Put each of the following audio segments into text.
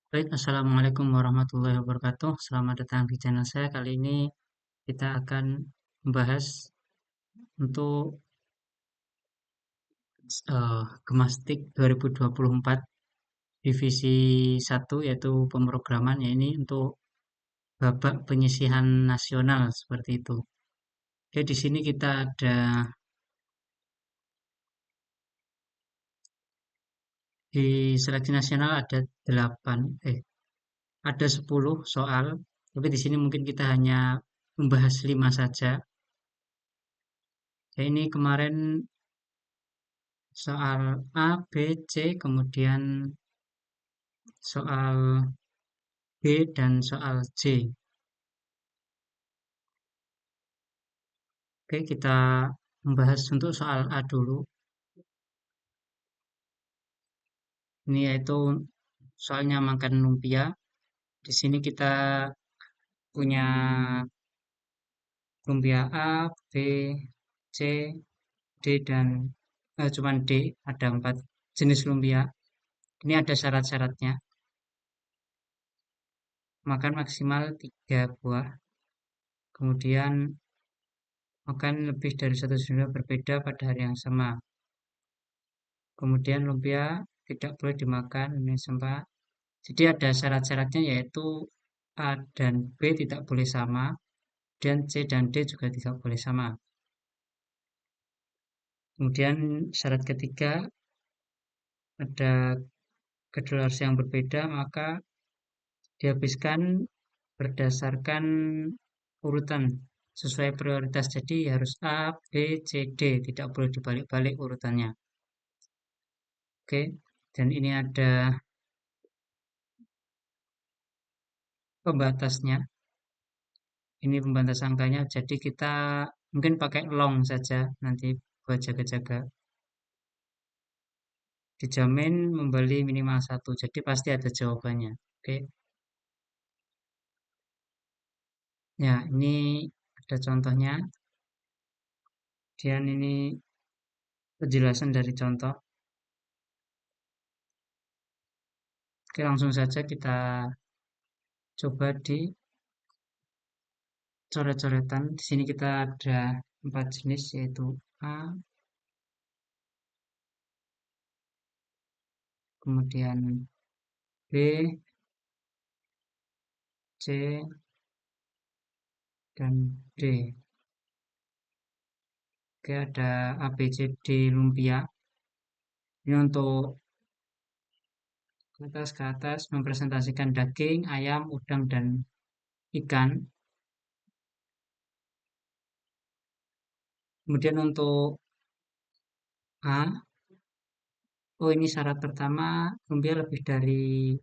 Baik, Assalamualaikum warahmatullahi wabarakatuh. Selamat datang di channel saya. Kali ini kita akan membahas untuk Gemastik 2024 divisi 1 yaitu pemrograman, ya ini untuk babak penyisihan nasional seperti itu. Oke, di sini kita ada di seleksi nasional ada 8 ada 10 soal, tapi di sini mungkin kita hanya membahas 5 saja. Ya, ini kemarin soal A, B, C, kemudian soal B dan soal C. Oke, kita membahas untuk soal A dulu. Ini yaitu soalnya makan lumpia. Di sini kita punya lumpia A, B, C, D dan cuman D. Ada 4 jenis lumpia. Ini ada syarat-syaratnya. Makan maksimal 3 buah. Kemudian makan lebih dari 1 sendok berbeda pada hari yang sama. Kemudian lumpia tidak boleh dimakan ini sempat. Jadi ada syarat-syaratnya yaitu A dan B tidak boleh sama dan C dan D juga tidak boleh sama. Kemudian syarat ketiga ada kedua yang berbeda maka dihabiskan berdasarkan urutan sesuai prioritas. Jadi harus A, B, C, D, tidak boleh dibalik-balik urutannya. Oke, dan ini ada pembatasnya. Ini pembatas angkanya, jadi kita mungkin pakai long saja nanti buat jaga-jaga. Dijamin membeli minimal 1, jadi pasti ada jawabannya. Oke, ya ini ada contohnya. Dan ini penjelasan dari contoh. Oke, langsung saja kita coba di coret-coretan. Di sini kita ada 4 jenis yaitu A, kemudian B, C, dan D. Oke, ada A, B, C, D lumpia. Ini untuk ke atas mempresentasikan daging, ayam, udang, dan ikan. Kemudian untuk A, oh ini syarat pertama, lumpia lebih dari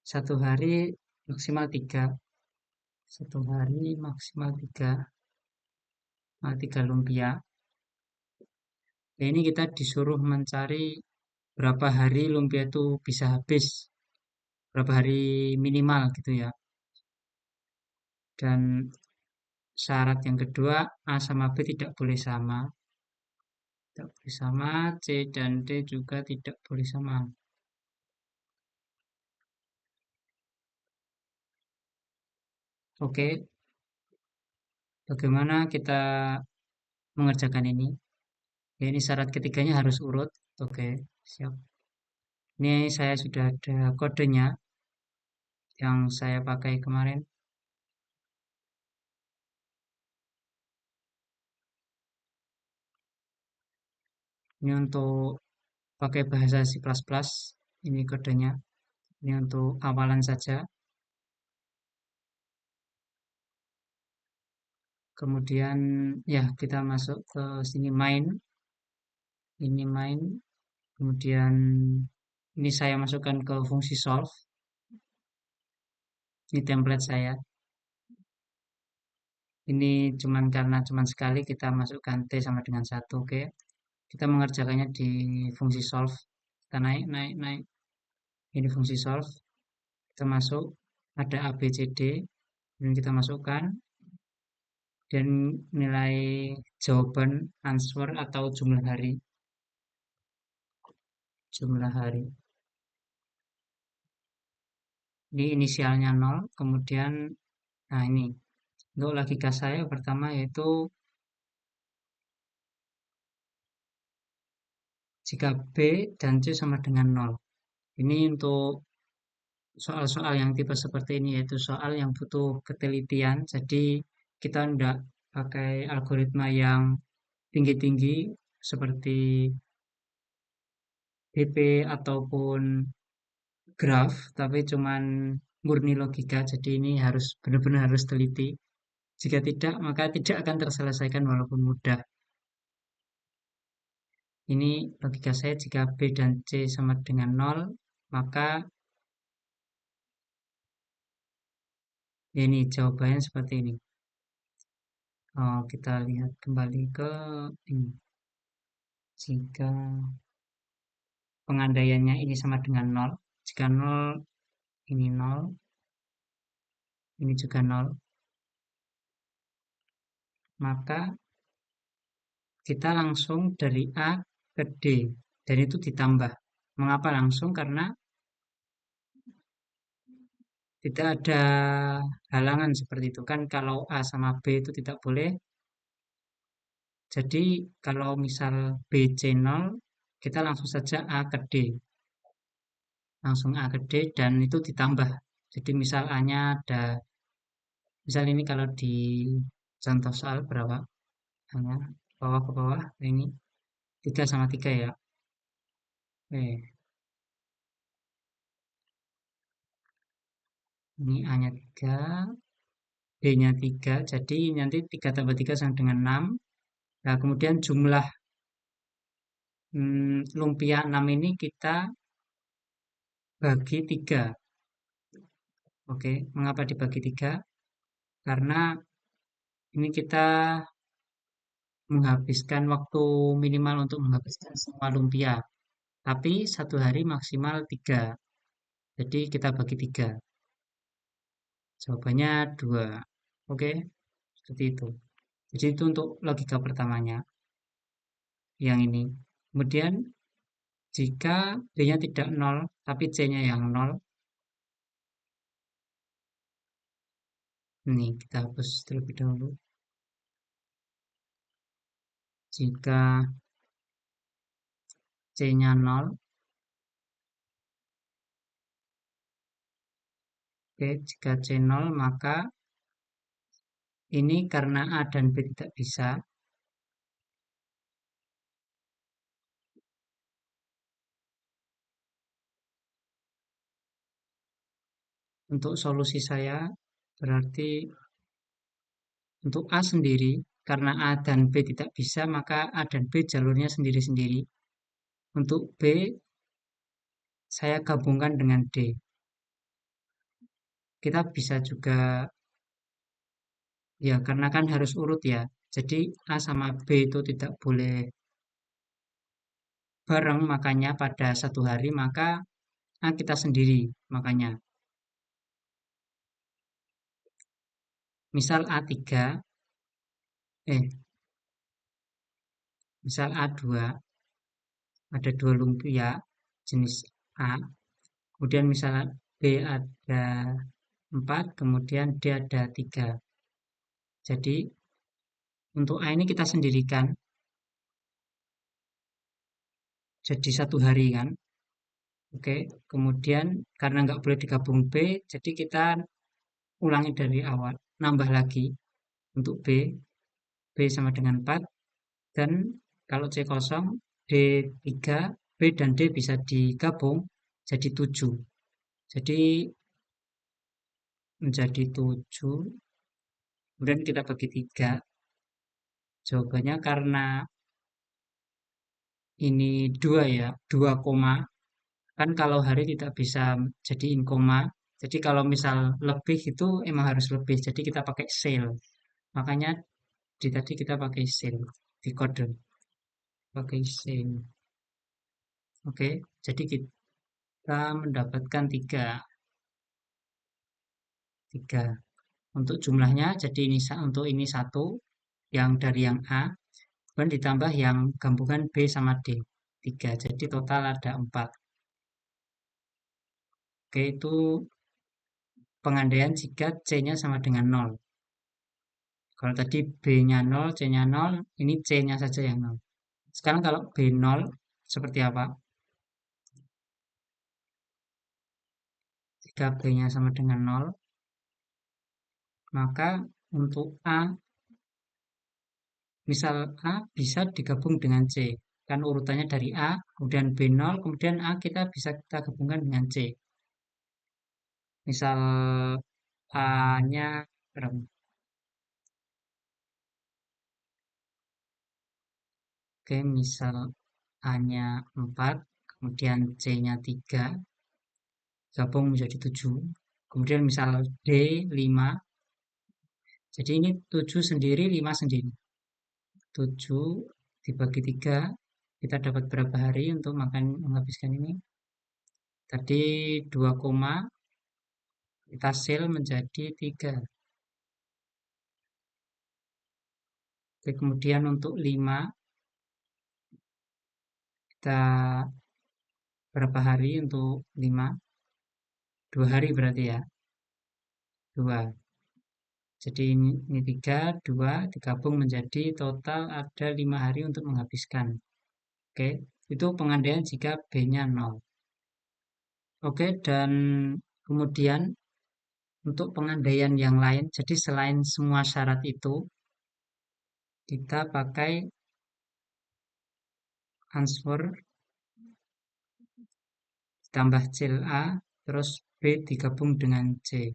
1 hari maksimal 3. 1 hari maksimal 3 lumpia. Nah, ini kita disuruh mencari berapa hari lumpia itu bisa habis, berapa hari minimal gitu ya. Dan syarat yang kedua, A sama B tidak boleh sama. Tidak boleh sama, C dan D juga tidak boleh sama. Oke, bagaimana kita mengerjakan ini? Ya, ini syarat ketiganya harus urut. Oke, siap. Ini saya sudah ada kodenya yang saya pakai kemarin. Ini untuk pakai bahasa C++. Ini kodenya. Ini untuk awalan saja. Kemudian ya kita masuk ke sini main. Ini main. Kemudian ini saya masukkan ke fungsi solve. Ini template saya. Ini cuman karena cuman sekali kita masukkan T sama dengan 1. Oke. Kita mengerjakannya di fungsi solve. Kita naik, naik, naik. Ini fungsi solve. Kita masuk. Ada A, B, C, D. Dan kita masukkan. Dan nilai jawaban answer atau jumlah hari. Jumlah hari. Ini inisialnya nol, kemudian, nah ini, untuk logika saya pertama yaitu jika B dan C sama dengan nol. Ini untuk soal-soal yang tipe seperti ini, yaitu soal yang butuh ketelitian. Jadi kita tidak pakai algoritma yang tinggi-tinggi seperti DP ataupun graf, tapi cuman murni logika. Jadi ini harus benar-benar harus teliti. Jika tidak, maka tidak akan terselesaikan walaupun mudah. Ini logika saya, jika B dan C sama dengan nol, maka ini jawabannya seperti ini. Oh, kita lihat kembali ke ini. Jika pengandaiannya ini sama dengan nol, jika nol, ini nol, ini juga nol, maka kita langsung dari A ke D, dan itu ditambah. Mengapa langsung? Karena tidak ada halangan seperti itu kan, kalau A sama B itu tidak boleh. Jadi kalau misal B C 0, kita langsung saja A ke D, langsung A ke D dan itu ditambah. Jadi misal A-nya ada, misal ini kalau di contoh soal berapa? A-nya bawah ke bawah, ini 3 sama 3 ya. Oke, ini A-nya 3, B-nya 3, jadi nanti 3 tambah 3 sama dengan 6. Nah, kemudian jumlah lumpia 6 ini kita bagi 3. Oke, mengapa dibagi 3? Karena ini kita menghabiskan waktu minimal untuk menghabiskan semua lumpia. Tapi satu hari maksimal 3. Jadi kita bagi 3. Jawabannya 2. Oke, seperti itu. Jadi itu untuk logika pertamanya, yang ini. Kemudian jika B-nya tidak 0, tapi C-nya yang 0, ini kita hapus terlebih dahulu. Jika C-nya 0, oke, jika C 0, maka ini karena A dan B tidak bisa, untuk solusi saya berarti untuk A sendiri, karena A dan B tidak bisa, maka A dan B jalurnya sendiri-sendiri. Untuk B, saya gabungkan dengan D. Kita bisa juga, ya karena kan harus urut ya. Jadi A sama B itu tidak boleh bareng, makanya pada satu hari, maka A kita sendiri, makanya. Misal A3, eh, misal A2, ada 2 lumpia jenis A, kemudian misalnya B ada 4, kemudian D ada 3. Jadi untuk A ini kita sendirikan jadi satu hari kan. Oke, kemudian karena nggak boleh digabung B, jadi kita ulangi dari awal. Nambah lagi untuk B, B sama dengan 4. Dan kalau C kosong, D 3, B dan D bisa digabung jadi 7. Jadi menjadi 7. Kemudian kita bagi 3. Jawabannya karena ini 2 ya, 2 koma. Kan kalau hari tidak bisa jadiin koma. Jadi kalau misal lebih itu emang harus lebih. Jadi kita pakai sel. Makanya di tadi kita pakai sel di kode. Pakai sel. Oke, jadi kita mendapatkan 3. 3. Untuk jumlahnya, jadi ini untuk ini 1 yang dari yang A. Kemudian ditambah yang gabungan B sama D. 3. Jadi total ada 4. Oke, itu pengandaian jika C-nya sama dengan nol. Kalau tadi B-nya nol, C-nya nol, ini C-nya saja yang nol. Sekarang kalau B nol seperti apa? Jika B-nya sama dengan nol, maka untuk A, misal A bisa digabung dengan C. Kan urutannya dari A, kemudian B nol, kemudian A kita gabungkan dengan C. Misal A-nya berapa? Oke, misal A-nya 4, kemudian C-nya 3, gabung menjadi 7. Kemudian misal D 5, jadi ini 7 sendiri, 5 sendiri. 7 dibagi 3, kita dapat berapa hari untuk makan menghabiskan ini? Tadi 2, kita sel menjadi 3. Oke, kemudian untuk 5, kita berapa hari untuk 5? 2 hari berarti ya. 2. Jadi ini 3, 2 digabung menjadi total ada 5 hari untuk menghabiskan. Oke, itu pengandaian jika B-nya 0. Oke, dan kemudian untuk pengandaian yang lain, jadi selain semua syarat itu, kita pakai answer ditambah cell A, terus B digabung dengan C.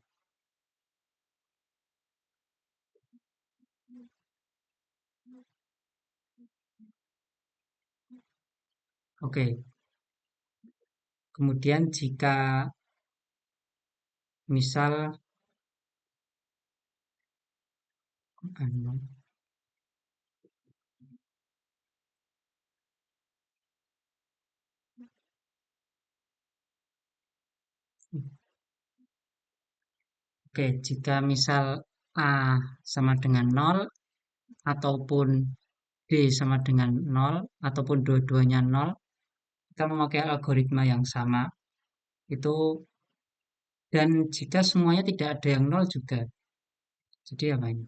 Oke, kemudian jika misal, oke, jika misal A sama dengan 0, ataupun B sama dengan 0, ataupun dua-duanya 0, kita memakai algoritma yang sama, itu, dan jika semuanya tidak ada yang 0 juga, jadi apa ini?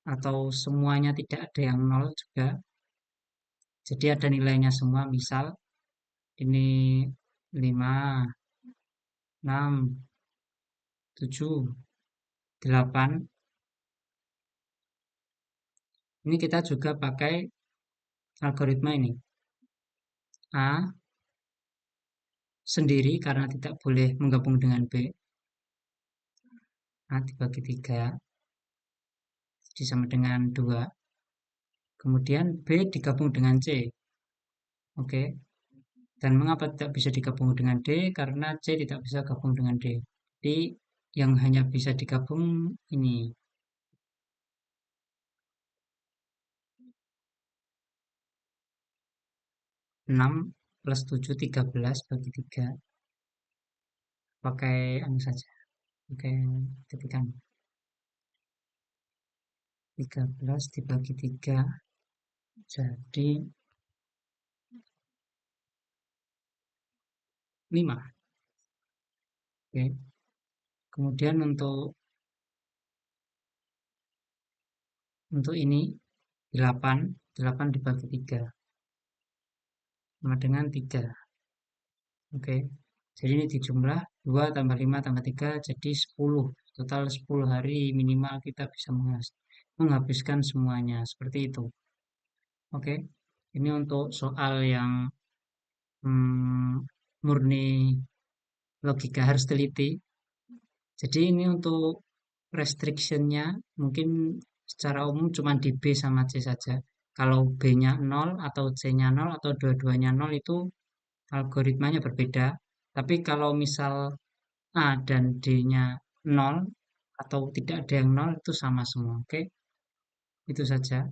Atau semuanya tidak ada yang 0 juga, jadi ada nilainya semua, misal ini 5, 6, 7, 8. Ini kita juga pakai algoritma ini. A sendiri karena tidak boleh menggabung dengan B. A dibagi 3, jadi sama dengan 2. Kemudian B digabung dengan C. Oke. Dan mengapa tidak bisa digabung dengan D? Karena C tidak bisa gabung dengan D. Jadi yang hanya bisa digabung ini. 6 plus 7, 13 bagi 3. Pakai anu saja. Pakai ketikan. 13 dibagi 3. Jadi 5. Oke. Kemudian untuk ini 8. 8 dibagi 3 sama dengan 3. Oke. Jadi ini dijumlah 2 tambah 5 tambah 3 jadi 10. Total 10 hari minimal kita bisa menghabiskan semuanya. Seperti itu. Oke. Ini untuk soal yang hmm, murni logika harus teliti. Jadi ini untuk restriction-nya mungkin secara umum cuma di B sama C saja. Kalau B-nya 0 atau C-nya 0 atau dua-duanya 0 itu algoritmanya berbeda. Tapi kalau misal A dan D-nya 0 atau tidak ada yang 0 itu sama semua. Oke, itu saja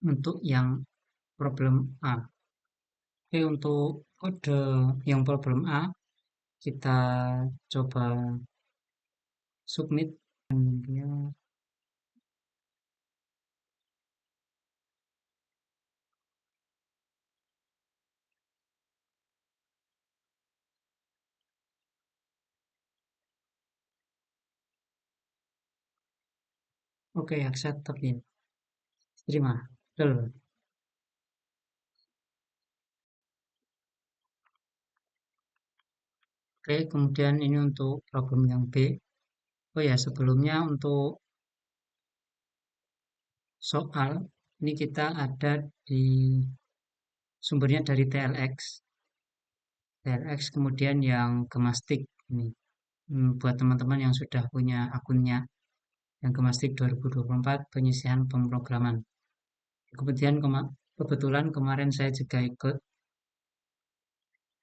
untuk yang problem A. Oke, untuk kode yang problem A kita coba submit. Dia Oke, accepted ya. Terima. Betul. Oke, kemudian ini untuk problem yang B. Oh ya, sebelumnya untuk soal, ini kita ada di sumbernya dari TLX. TLX kemudian yang Gemastik ini. Buat teman-teman yang sudah punya akunnya, yang Gemastik 2024 penyisihan pemrograman. Kemudian kebetulan kemarin saya juga ikut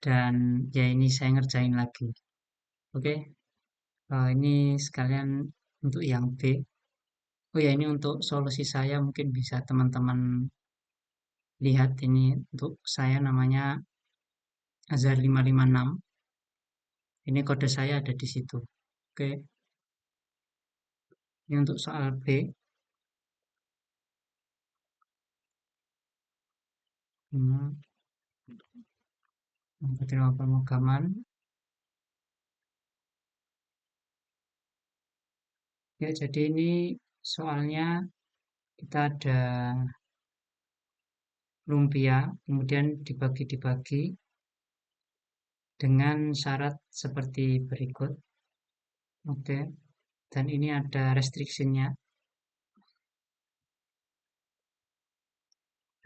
dan ya ini saya ngerjain lagi. Oke, ini sekalian untuk yang B. Oh ya, ini untuk solusi saya mungkin bisa teman-teman lihat ini untuk saya namanya Azhar 556. Ini kode saya ada di situ. Oke, ini untuk soal B. Hmm, Penerima pemrograman. Ya, jadi ini soalnya kita ada lumpia, kemudian dibagi-dibagi dengan syarat seperti berikut. Oke, dan ini ada restriksinya,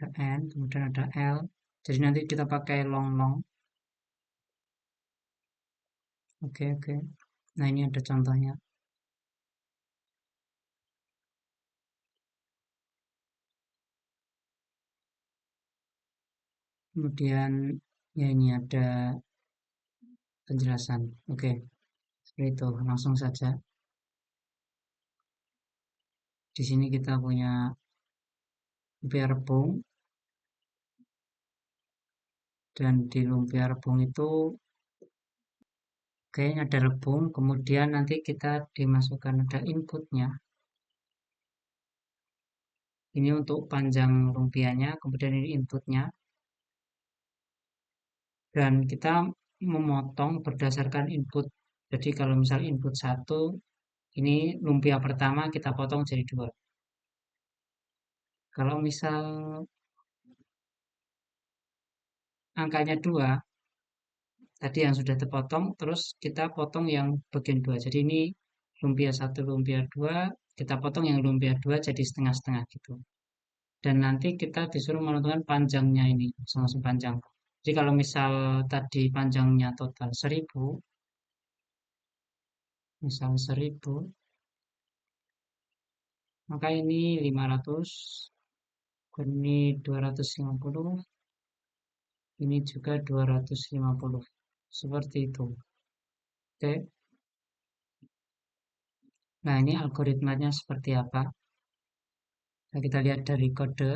ada N, kemudian ada L. Jadi nanti kita pakai long-long. Oke, oke. Nah, ini ada contohnya. Kemudian ya ini ada penjelasan. Oke, seperti itu. Langsung saja. Di sini kita punya lumpia rebung dan di lumpia rebung itu kayaknya ada rebung, kemudian nanti kita dimasukkan ada inputnya. Ini untuk panjang lumpianya, kemudian ini inputnya. Dan kita memotong berdasarkan input. Jadi kalau misal input satu, ini lumpia pertama kita potong jadi dua. Kalau misal angkanya dua, tadi yang sudah terpotong, terus kita potong yang bagian dua. Jadi ini lumpia satu, lumpia dua, kita potong yang lumpia dua jadi setengah-setengah gitu. Dan nanti kita disuruh menentukan panjangnya ini, sama-sama panjang. Jadi kalau misal tadi panjangnya total 1000, misal 1000, maka ini 500, ini 250, ini juga 250. Seperti itu. Oke. Nah, ini algoritmanya seperti apa? Nah, kita lihat dari kode.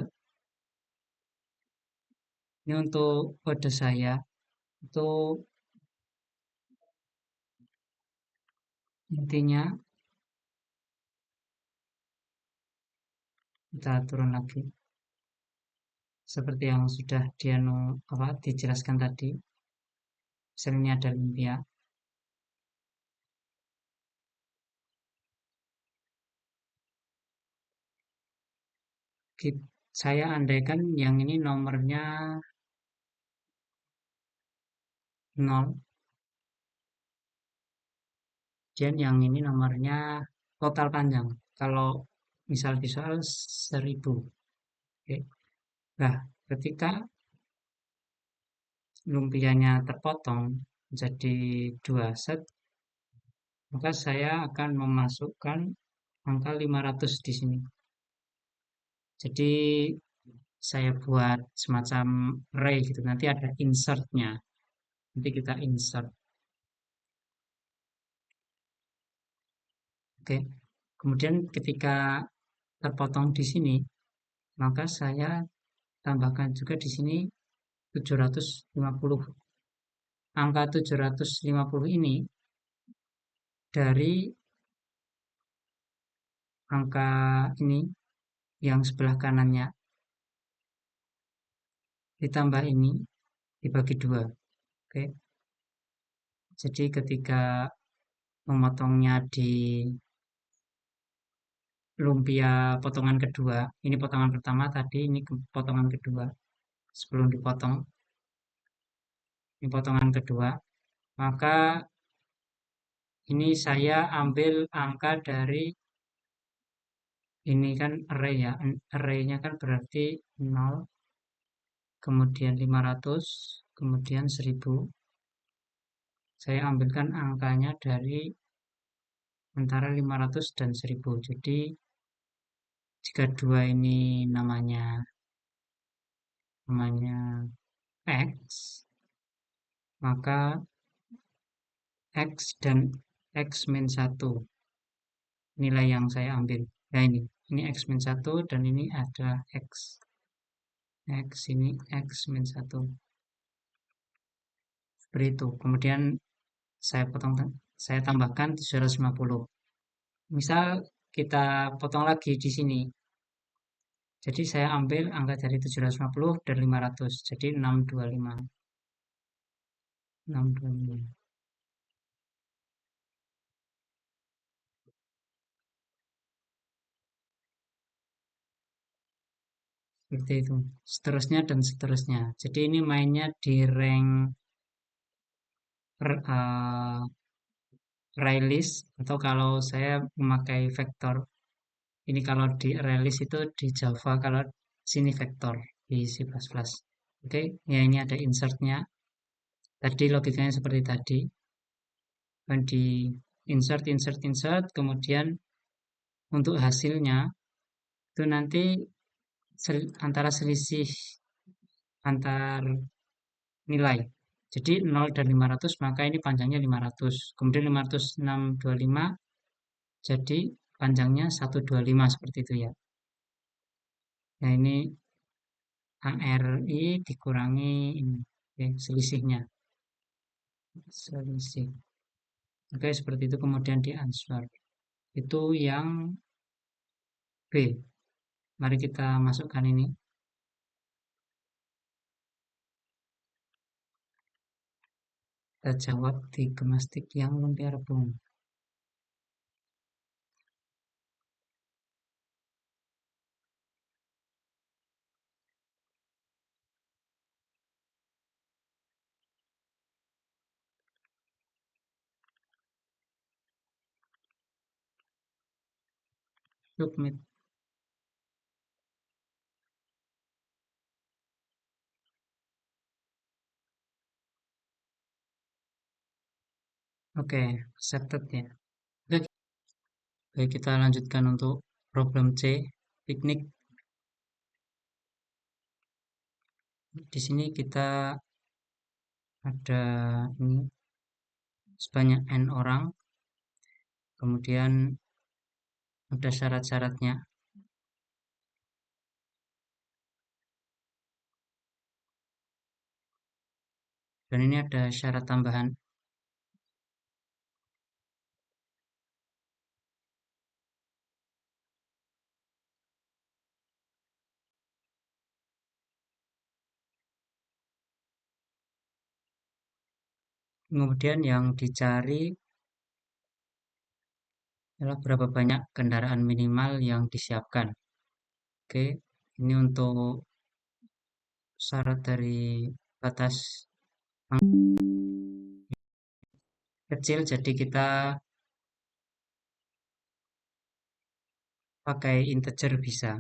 Ini untuk kode saya. Itu intinya kita turun lagi. Seperti yang sudah dijelaskan tadi. Misalnya ada lumpia. Saya andaikan yang ini nomornya 0, dan yang ini nomornya total panjang. Kalau misal di soal 1000. Oke. Nah, ketika lumpianya terpotong jadi dua set, maka saya akan memasukkan angka 500 di sini. Jadi saya buat semacam array gitu. Nanti ada insertnya. Nanti kita insert. Oke. Kemudian ketika terpotong di sini, maka saya tambahkan juga di sini 750. Angka 750 ini dari angka ini yang sebelah kanannya ditambah ini dibagi dua. Oke. Jadi ketika memotongnya di lumpia potongan kedua. Ini potongan pertama tadi, ini potongan kedua. Sebelum dipotong, ini potongan kedua. Maka ini saya ambil angka dari ini kan array ya. Array-nya kan berarti 0, kemudian 500, kemudian 1000. Saya ambilkan angkanya dari antara 500 dan 1000. Jadi jika dua ini namanya X, maka X dan X min 1 nilai yang saya ambil. Nah ini X min 1 dan ini ada X. X ini X min 1. Seperti itu. Kemudian saya tambahkan 750. Misal kita potong lagi di sini. Jadi saya ambil angka dari 750 dan 500. Jadi 625. 625. Seperti itu. Seterusnya dan seterusnya. Jadi ini mainnya di rank array list, atau kalau saya memakai vektor. Ini kalau di array list itu di Java, kalau sini vektor di C++. Oke, ya ini ada insertnya. Tadi logikanya seperti tadi. Dan di insert, insert, insert, kemudian untuk hasilnya itu nanti antara selisih antar nilai. Jadi 0 dan 500 maka ini panjangnya 500. Kemudian 50625 jadi panjangnya 125 seperti itu ya. Nah ini ARI dikurangi ini, oke, selisihnya. Selisih. Oke, seperti itu kemudian di answer. Itu yang B. Mari kita masukkan ini. Kita jawab di gemastik yang lumpia rebung. Submit. Oke, accepted ya. Oke, baik, kita lanjutkan untuk problem C, piknik. Di sini kita ada ini sebanyak n orang, kemudian ada syarat-syaratnya. Dan ini ada syarat tambahan. Kemudian yang dicari adalah berapa banyak kendaraan minimal yang disiapkan. Oke, ini untuk syarat dari batas kecil, jadi kita pakai integer bisa.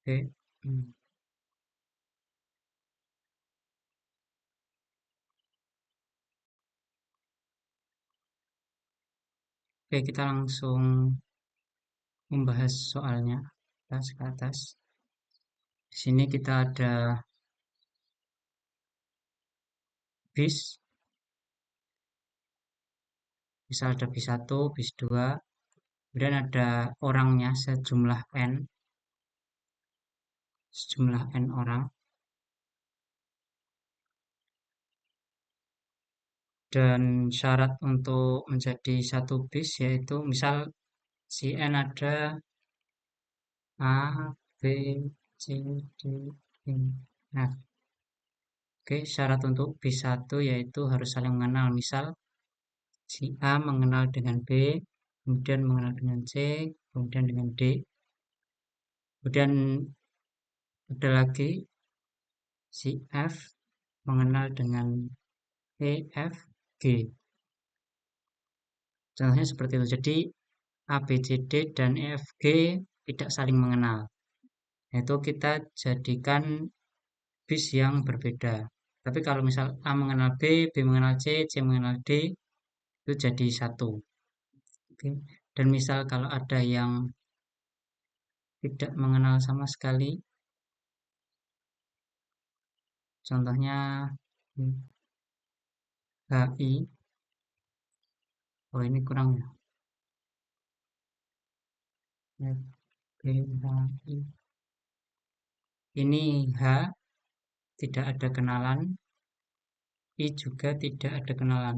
Oke. Oke, kita langsung membahas soalnya. Kita ke atas. Di sini kita ada bis, misal ada bis 1, bis 2, kemudian ada orangnya sejumlah n orang, dan syarat untuk menjadi satu bis yaitu misal si n ada A, B, C, D, E, F. Oke, syarat untuk bis 1 yaitu harus saling mengenal. Misal si A mengenal dengan B, kemudian mengenal dengan C, kemudian dengan D, kemudian ada lagi si F mengenal dengan E, F, G. Contohnya seperti itu. Jadi A, B, C, D, dan E, F, G tidak saling mengenal. Yaitu kita jadikan bis yang berbeda. Tapi kalau misal A mengenal B, B mengenal C, C mengenal D, itu jadi satu. Oke. Dan misal kalau ada yang tidak mengenal sama sekali, contohnya HI, oh ini kurang ya. HI. Ini H tidak ada kenalan, I juga tidak ada kenalan.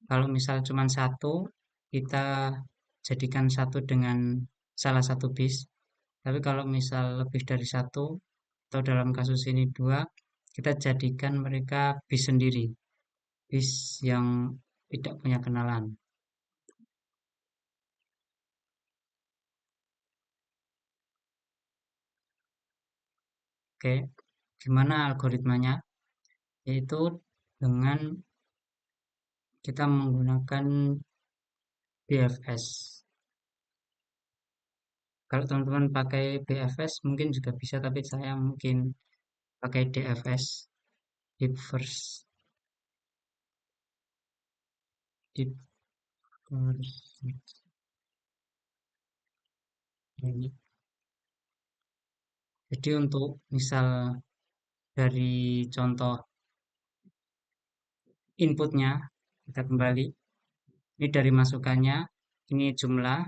Kalau misal cuma satu, kita jadikan satu dengan salah satu bis. Tapi kalau misal lebih dari satu, atau dalam kasus ini dua, kita jadikan mereka bis sendiri, bis yang tidak punya kenalan. Oke, gimana algoritmanya? Yaitu dengan kita menggunakan BFS. Kalau teman-teman pakai BFS mungkin juga bisa, tapi saya mungkin pakai DFS, Deep First, Deep First. Jadi untuk misal dari contoh inputnya, kita kembali, ini dari masukannya, ini jumlah,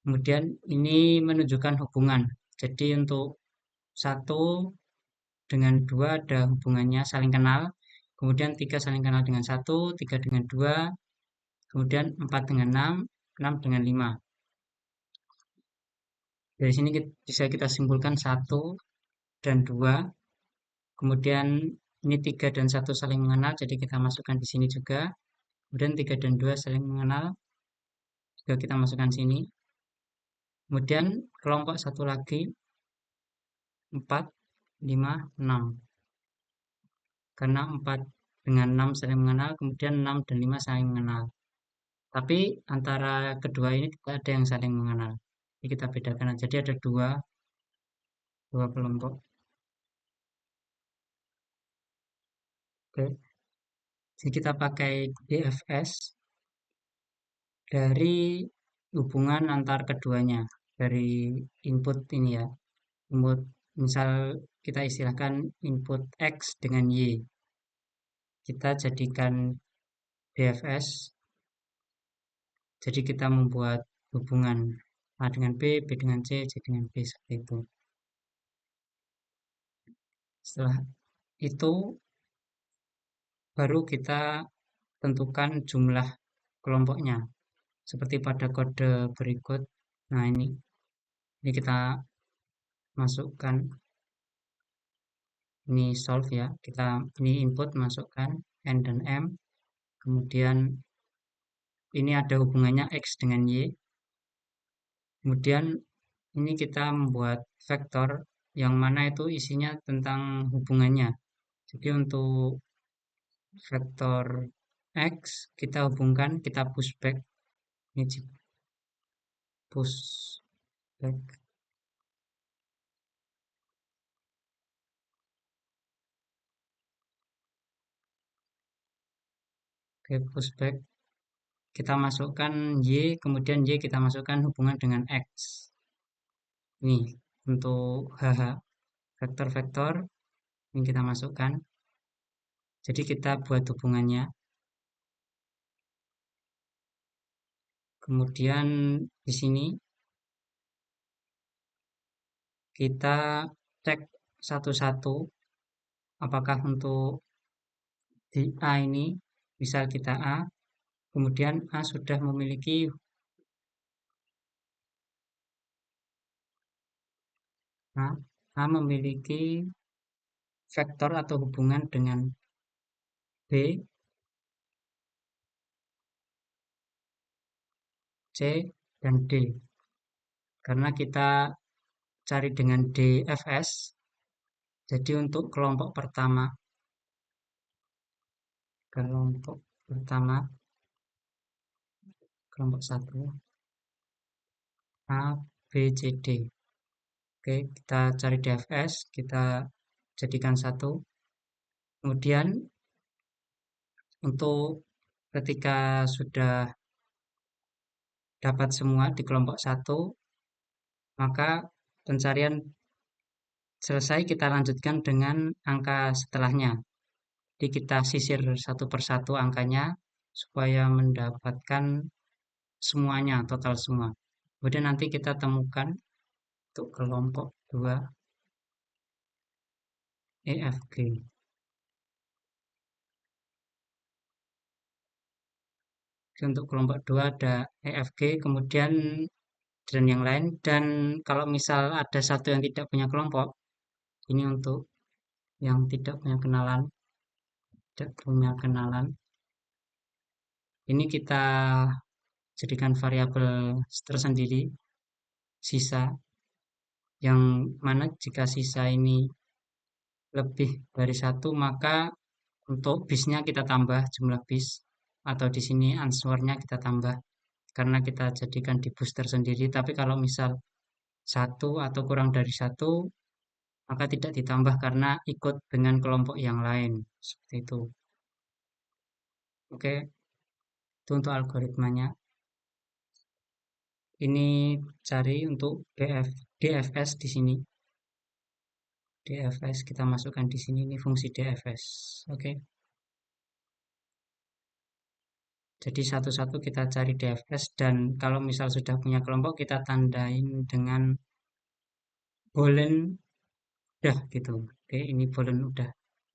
kemudian ini menunjukkan hubungan. Jadi untuk satu dengan dua ada hubungannya saling kenal, kemudian tiga saling kenal dengan satu, tiga dengan dua, kemudian empat dengan enam, enam dengan lima. Dari sini bisa kita simpulkan satu dan dua, kemudian ini tiga dan satu saling mengenal, jadi kita masukkan di sini juga. Kemudian tiga dan dua saling mengenal, juga kita masukkan sini. Kemudian kelompok satu lagi 4, 5, 6. Karena 4 dengan 6 saling mengenal, kemudian 6 dan 5 saling mengenal. Tapi antara kedua ini tidak ada yang saling mengenal. Ini kita bedakan. Jadi ada dua kelompok. Oke. Jadi kita pakai DFS dari hubungan antar keduanya. Dari input ini ya. Input misal kita istilahkan input X dengan Y. Kita jadikan DFS. Jadi kita membuat hubungan A dengan B, B dengan C, C dengan B seperti itu. Setelah itu baru kita tentukan jumlah kelompoknya seperti pada kode berikut. Nah, ini kita masukkan, ini solve ya. Ini input masukkan N dan M. Kemudian ini ada hubungannya X dengan Y. Kemudian ini kita membuat vektor yang mana itu isinya tentang hubungannya. Jadi untuk vektor X kita hubungkan, kita push back, ini push back, oke, push back, kita masukkan Y, kemudian Y kita masukkan hubungan dengan X. Ini untuk HH, vektor-vektor yang kita masukkan. Jadi kita buat hubungannya. Kemudian di sini kita cek satu-satu apakah untuk di A ini, misal kita A, kemudian A sudah memiliki vektor atau hubungan dengan B, C, dan D. Karena kita cari dengan DFS, jadi untuk kelompok pertama, kelompok satu, A, B, C, D. Oke, kita cari DFS, kita jadikan satu. Kemudian untuk ketika sudah dapat semua di kelompok satu, maka pencarian selesai, kita lanjutkan dengan angka setelahnya. Jadi kita sisir satu persatu angkanya supaya mendapatkan semuanya, total semua. Kemudian nanti kita temukan untuk kelompok 2 EFG. Untuk kelompok 2 ada EFG, kemudian dan yang lain. Dan kalau misal ada satu yang tidak punya kelompok, ini untuk yang tidak punya kenalan, ini kita jadikan variabel tersendiri, sisa, yang mana jika sisa ini lebih dari satu, maka untuk bisnya kita tambah jumlah bis, atau di sini answernya kita tambah karena kita jadikan di bus tersendiri. Tapi kalau misal satu atau kurang dari satu, maka tidak ditambah karena ikut dengan kelompok yang lain. Seperti itu. Oke, itu untuk algoritmanya. Ini cari untuk DFS di sini. DFS kita masukkan di sini, ini fungsi DFS. Oke. Jadi satu-satu kita cari DFS, dan kalau misal sudah punya kelompok kita tandain dengan boolean udah gitu. Oke, ini boolean udah.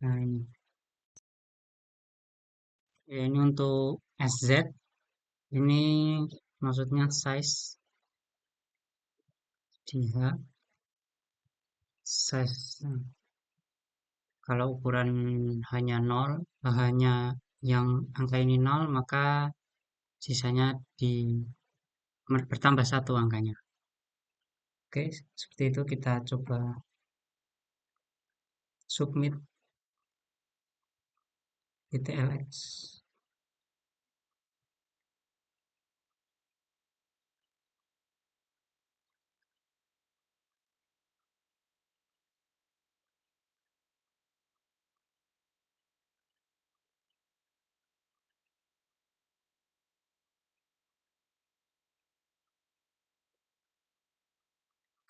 Nah, ini. Ya, ini untuk SZ. Ini maksudnya size dia size. Kalau ukuran hanya 0, hanya yang angka ini 0, maka sisanya bertambah satu angkanya. Oke, seperti itu kita coba submit DTLX.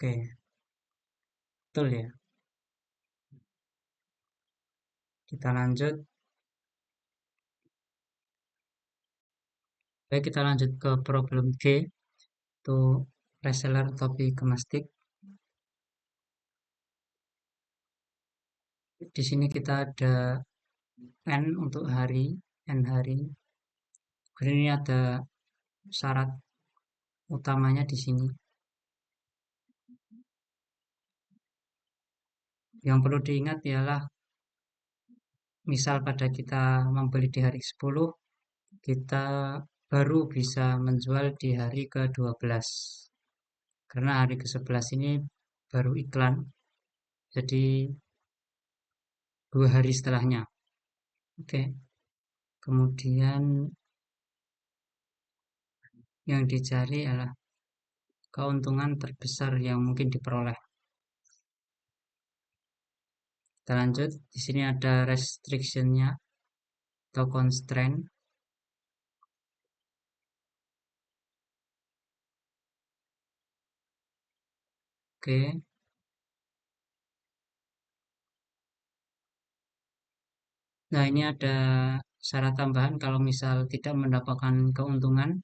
Oke, betul ya. Kita lanjut. Baik, kita lanjut ke problem G. Itu reseller topi kemastik. Di sini kita ada N untuk hari, N hari. Kemudian ini ada syarat utamanya di sini. Yang perlu diingat ialah misal pada kita membeli di hari 10, kita baru bisa menjual di hari ke-12. Karena hari ke-11 ini baru iklan, jadi 2 hari setelahnya. Oke. Kemudian yang dicari adalah keuntungan terbesar yang mungkin diperoleh. Kita lanjut. Di sini ada restriction-nya atau constraint. Oke. Nah, ini ada syarat tambahan kalau misal tidak mendapatkan keuntungan,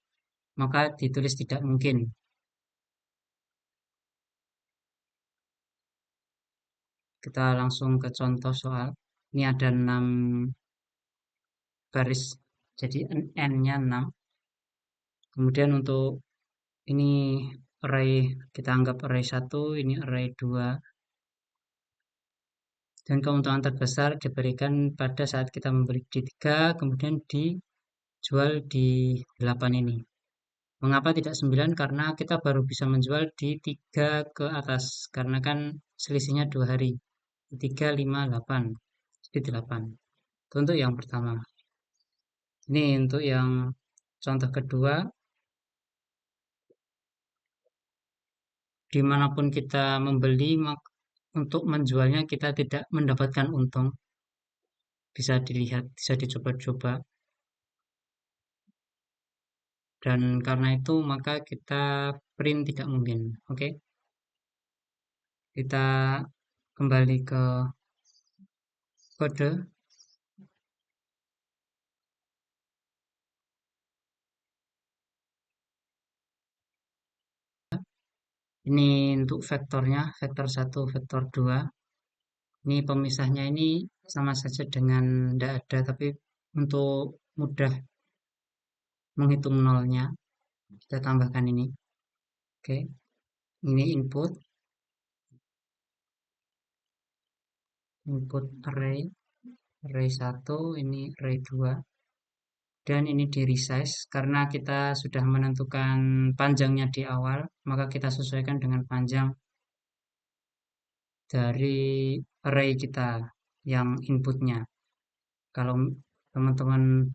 maka ditulis tidak mungkin. Kita langsung ke contoh soal. Ini ada 6 baris, jadi N-nya 6. Kemudian untuk ini array, kita anggap array 1, ini array 2. Dan keuntungan terbesar diberikan pada saat kita membeli di 3, kemudian dijual di 8 ini. Mengapa tidak 9? Karena kita baru bisa menjual di 3 ke atas. Karena kan selisihnya 2 hari. 3, 5, 8. Jadi 8. Itu untuk yang pertama. Ini untuk yang contoh kedua, dimanapun kita membeli, untuk menjualnya kita tidak mendapatkan untung. Bisa dilihat, bisa dicoba-coba. Dan karena itu maka kita print tidak mungkin. Oke, kita kembali ke kode. Ini untuk vektornya, vektor satu, vektor 2. Ini pemisahnya ini sama saja dengan tidak ada, tapi untuk mudah menghitung nolnya, kita tambahkan ini. Oke, ini input, input array, array 1, ini array 2. Dan ini di resize, karena kita sudah menentukan panjangnya di awal, maka kita sesuaikan dengan panjang dari array kita yang inputnya. Kalau teman-teman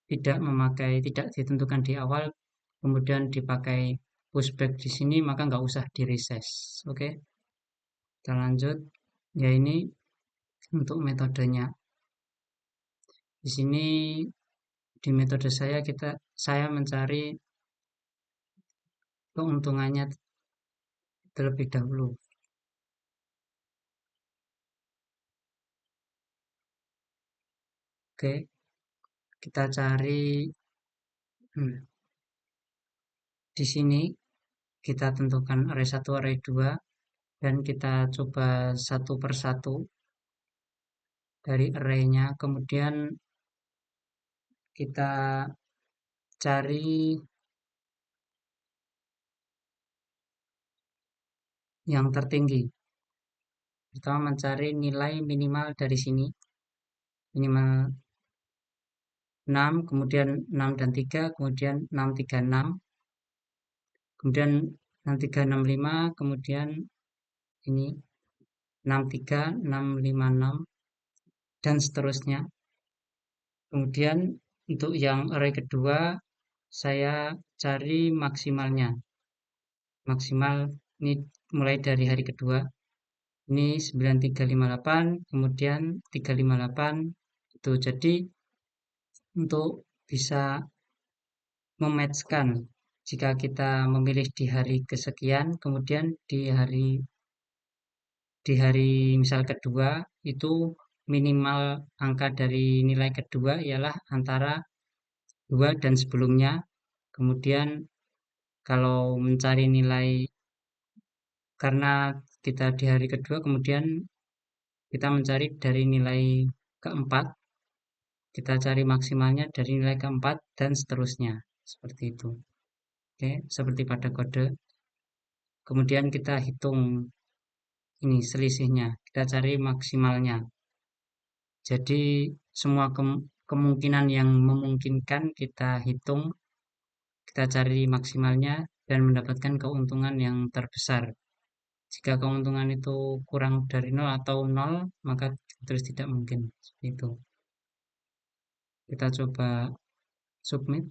tidak ditentukan di awal, kemudian dipakai pushback di sini, maka nggak usah di resize. Oke, kita lanjut. Ya, ini untuk metodenya. Di sini di metode saya mencari keuntungannya terlebih dahulu. Oke, kita cari di sini kita tentukan array 1, array 2, dan kita coba satu per satu dari array-nya. Kemudian kita cari yang tertinggi. Pertama mencari nilai minimal dari sini. Minimal 6, kemudian 6 dan 3, kemudian 6, 3, 6. Kemudian 6, 3, 6, 5, kemudian ini 6, 3, 6, 5, 6, dan seterusnya. Kemudian untuk yang array kedua, saya cari maksimalnya. Maksimal ini mulai dari hari kedua. Ini 9358, kemudian 358. Itu jadi untuk bisa mematchkan jika kita memilih di hari kesekian, kemudian di hari misal kedua itu minimal angka dari nilai kedua ialah antara 2 dan sebelumnya. Kemudian kalau mencari nilai, karena kita di hari kedua, kemudian kita mencari dari nilai keempat, kita cari maksimalnya dari nilai keempat dan seterusnya. Seperti itu. Oke, seperti pada kode. Kemudian kita hitung ini selisihnya, kita cari maksimalnya. Jadi semua kemungkinan yang memungkinkan kita hitung, kita cari maksimalnya dan mendapatkan keuntungan yang terbesar. Jika keuntungan itu kurang dari 0 atau 0, maka terus tidak mungkin. Seperti itu. Kita coba submit.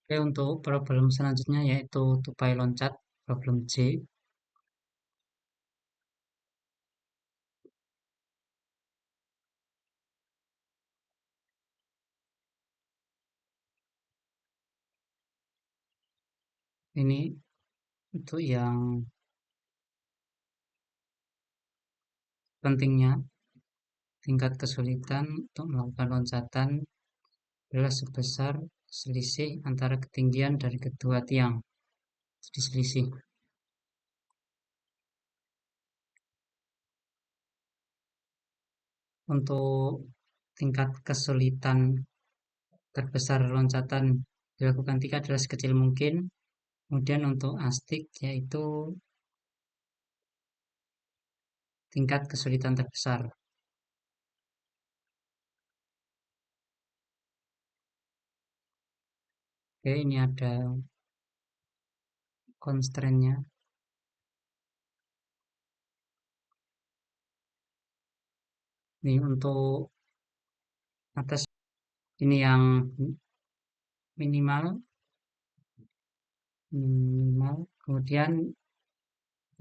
Oke, untuk problem selanjutnya yaitu tupai loncat, problem C. Ini untuk yang pentingnya, tingkat kesulitan untuk melakukan loncatan adalah sebesar selisih antara ketinggian dari kedua tiang. Jadi selisih. untuk tingkat kesulitan terbesar loncatan dilakukan tiga adalah sekecil mungkin. Kemudian untuk astik yaitu tingkat kesulitan terbesar. Oke, ini ada constraint-nya. Ini untuk atas ini yang minimal, minimal. Kemudian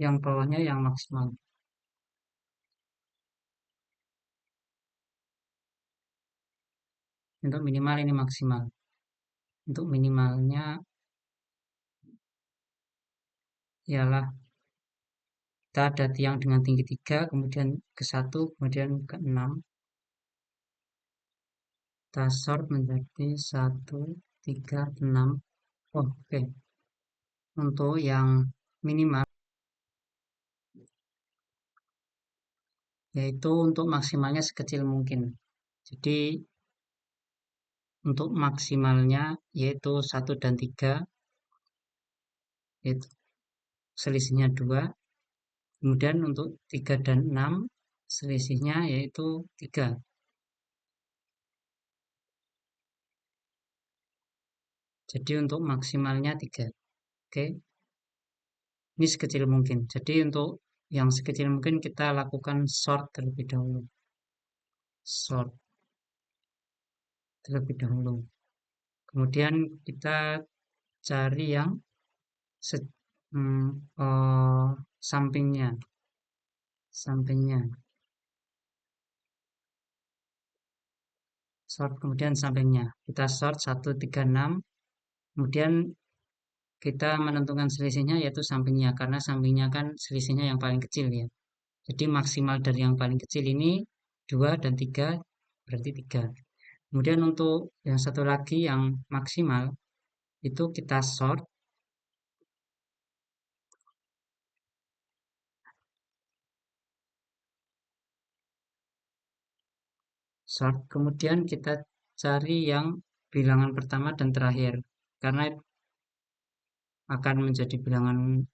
yang bawahnya yang maksimal. Untuk minimal ini maksimal. Untuk minimalnya ialah kita ada tiang dengan tinggi 3, kemudian ke 1, kemudian ke 6. Kita sort menjadi 1, 3, 6. Oh, oke. Untuk yang minimal, yaitu untuk maksimalnya sekecil mungkin. Jadi, untuk maksimalnya yaitu 1 dan 3, yaitu selisihnya 2. Kemudian untuk 3 dan 6, selisihnya yaitu 3. Jadi untuk maksimalnya 3. Oke, ini sekecil mungkin. Jadi untuk yang sekecil mungkin kita lakukan sort terlebih dahulu. Sort terlebih dahulu. Kemudian kita cari yang se hmm, eh, sampingnya. Sampingnya. Sort kemudian sampingnya. Kita sort 1, 3, 6. Kemudian kita menentukan selisihnya yaitu sampingnya. Karena sampingnya kan selisihnya yang paling kecil ya. Jadi maksimal dari yang paling kecil ini 2 dan 3 berarti 3. Kemudian untuk yang satu lagi yang maksimal itu kita sort, sort, kemudian kita cari yang bilangan pertama dan terakhir karena akan menjadi bilangan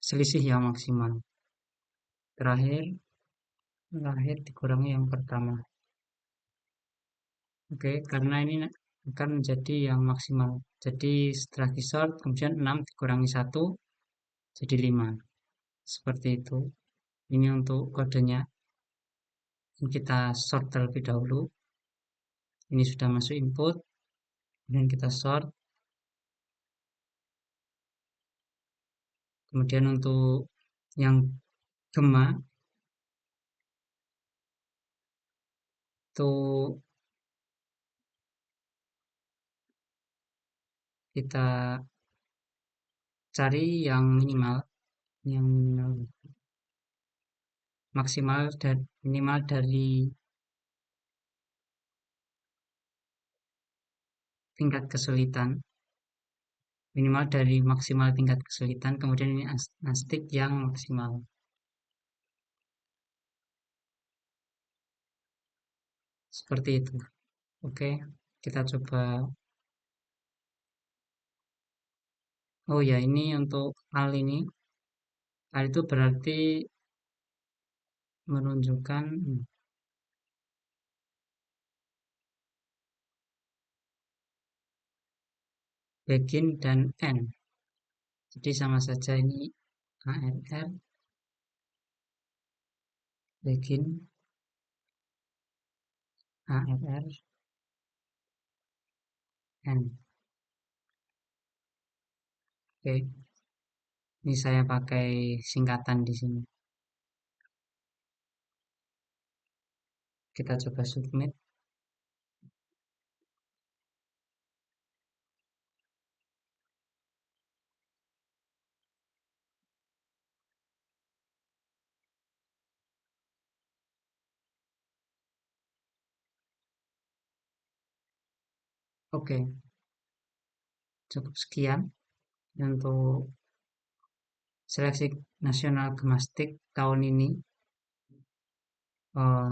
selisih yang maksimal. Terakhir, terakhir dikurangi yang pertama. Oke, karena ini akan menjadi yang maksimal. Jadi setelah di sort, kemudian 6 dikurangi 1 jadi 5. Seperti itu. Ini untuk kodenya. Ini kita sort terlebih dahulu. Ini sudah masuk input. Kemudian kita sort. Kemudian untuk yang gema itu kita cari yang minimal, yang minimal maksimal dan minimal dari tingkat kesulitan, minimal dari maksimal tingkat kesulitan, kemudian ini astik yang maksimal. Seperti itu. Oke, kita coba. Oh ya, ini untuk hal ini. Hal itu berarti menunjukkan begin dan end. Jadi sama saja ini ARR, begin, ARR, end. Oke, ini saya pakai singkatan di sini. Kita coba submit. Oke, cukup sekian untuk seleksi nasional gemastik tahun ini.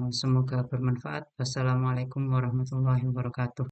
Semoga bermanfaat. Wassalamualaikum warahmatullahi wabarakatuh.